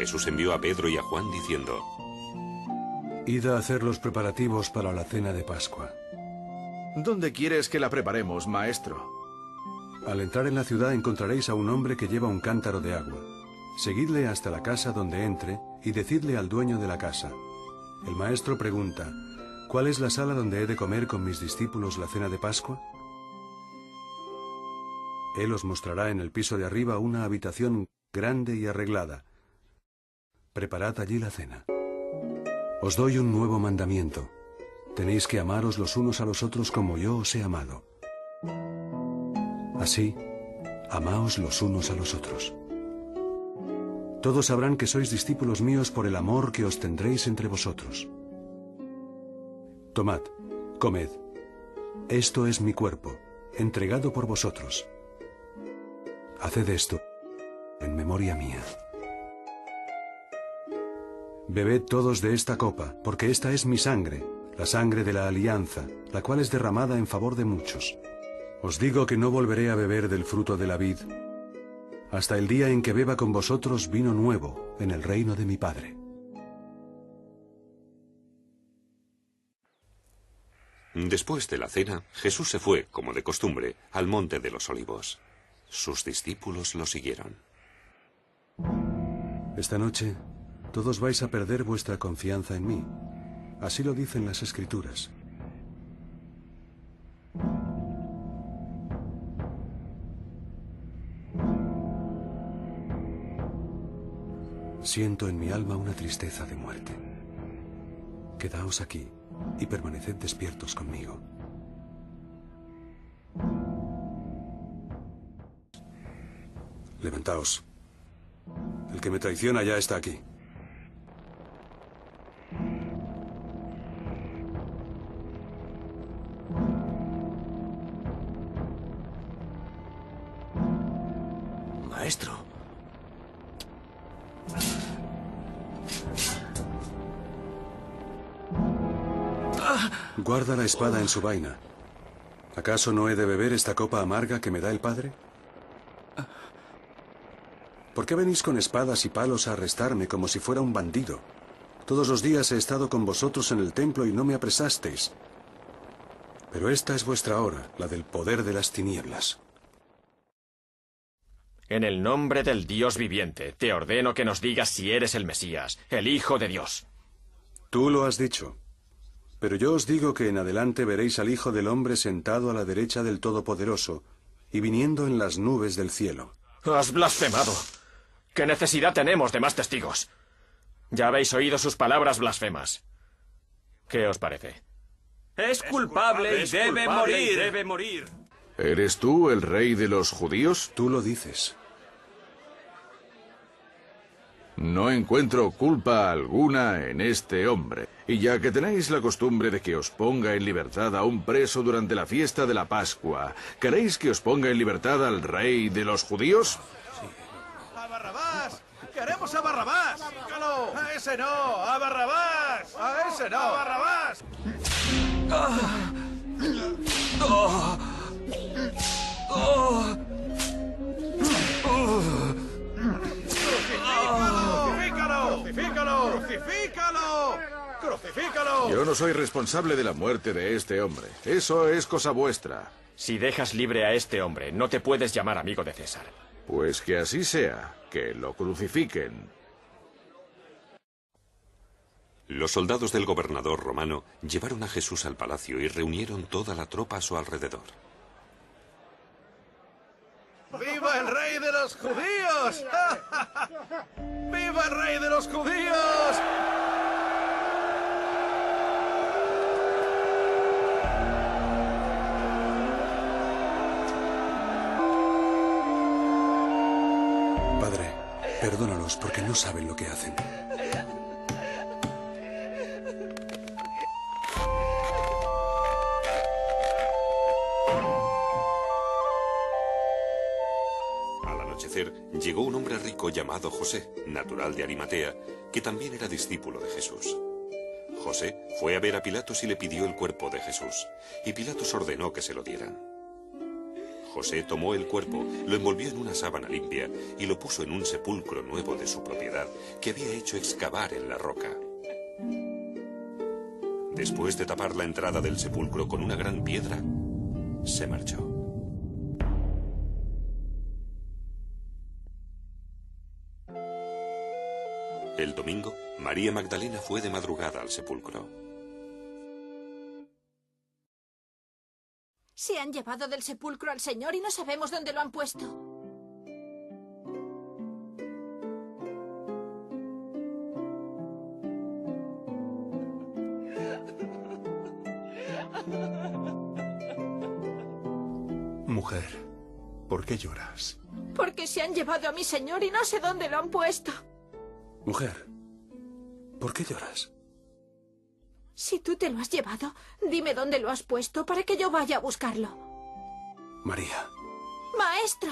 Jesús envió a Pedro y a Juan diciendo: Id a hacer los preparativos para la cena de Pascua. ¿Dónde quieres que la preparemos, maestro? Al entrar en la ciudad encontraréis a un hombre que lleva un cántaro de agua. Seguidle hasta la casa donde entre y decidle al dueño de la casa. El maestro pregunta: ¿cuál es la sala donde he de comer con mis discípulos la cena de Pascua? Él os mostrará en el piso de arriba una habitación grande y arreglada. Preparad allí la cena. Os doy un nuevo mandamiento. Tenéis que amaros los unos a los otros como yo os he amado. Así, amaos los unos a los otros. Todos sabrán que sois discípulos míos por el amor que os tendréis entre vosotros. Tomad, comed. Esto es mi cuerpo, entregado por vosotros. Haced esto en memoria mía. Bebed todos de esta copa, porque esta es mi sangre, la sangre de la alianza, la cual es derramada en favor de muchos. Os digo que no volveré a beber del fruto de la vid, hasta el día en que beba con vosotros vino nuevo en el reino de mi Padre. Después de la cena, Jesús se fue, como de costumbre, al monte de los Olivos. Sus discípulos lo siguieron. Esta noche, todos vais a perder vuestra confianza en mí. Así lo dicen las Escrituras. Siento en mi alma una tristeza de muerte. Quedaos aquí y permaneced despiertos conmigo. Levantaos. El que me traiciona ya está aquí. Maestro. Guarda la espada en su vaina. ¿Acaso no he de beber esta copa amarga que me da el Padre? ¿Por qué venís con espadas y palos a arrestarme como si fuera un bandido? Todos los días he estado con vosotros en el templo y no me apresasteis. Pero esta es vuestra hora, la del poder de las tinieblas. En el nombre del Dios viviente, te ordeno que nos digas si eres el Mesías, el Hijo de Dios. Tú lo has dicho. Pero yo os digo que en adelante veréis al Hijo del Hombre sentado a la derecha del Todopoderoso y viniendo en las nubes del cielo. ¡Has blasfemado! ¿Qué necesidad tenemos de más testigos? Ya habéis oído sus palabras blasfemas. ¿Qué os parece? Es culpable y debe morir. ¿Eres tú el rey de los judíos? Tú lo dices. No encuentro culpa alguna en este hombre. Y ya que tenéis la costumbre de que os ponga en libertad a un preso durante la fiesta de la Pascua, ¿queréis que os ponga en libertad al rey de los judíos? ¡A Barrabás! ¡Queremos a Barrabás! ¡No! ¡A ese no! ¡A Barrabás! ¡A ese no! ¡A Barrabás! ¡Crucifícalo! ¡Crucifícalo! ¡Crucifícalo! ¡Crucifícalo! Yo no soy responsable de la muerte de este hombre. Eso es cosa vuestra. Si dejas libre a este hombre, no te puedes llamar amigo de César. Pues que así sea, que lo crucifiquen. Los soldados del gobernador romano llevaron a Jesús al palacio y reunieron toda la tropa a su alrededor. ¡Viva el rey de los judíos! ¡Viva el rey de los judíos! Padre, perdónalos porque no saben lo que hacen. Llegó un hombre rico llamado José, natural de Arimatea, que también era discípulo de Jesús. José fue a ver a Pilatos y le pidió el cuerpo de Jesús, y Pilatos ordenó que se lo dieran. José tomó el cuerpo, lo envolvió en una sábana limpia y lo puso en un sepulcro nuevo de su propiedad que había hecho excavar en la roca. Después de tapar la entrada del sepulcro con una gran piedra, se marchó. El domingo, María Magdalena fue de madrugada al sepulcro. Se han llevado del sepulcro al Señor y no sabemos dónde lo han puesto. Mujer, ¿por qué lloras? Porque se han llevado a mi Señor y no sé dónde lo han puesto. Mujer, ¿por qué lloras? Si tú te lo has llevado, dime dónde lo has puesto para que yo vaya a buscarlo. María. ¡Maestro!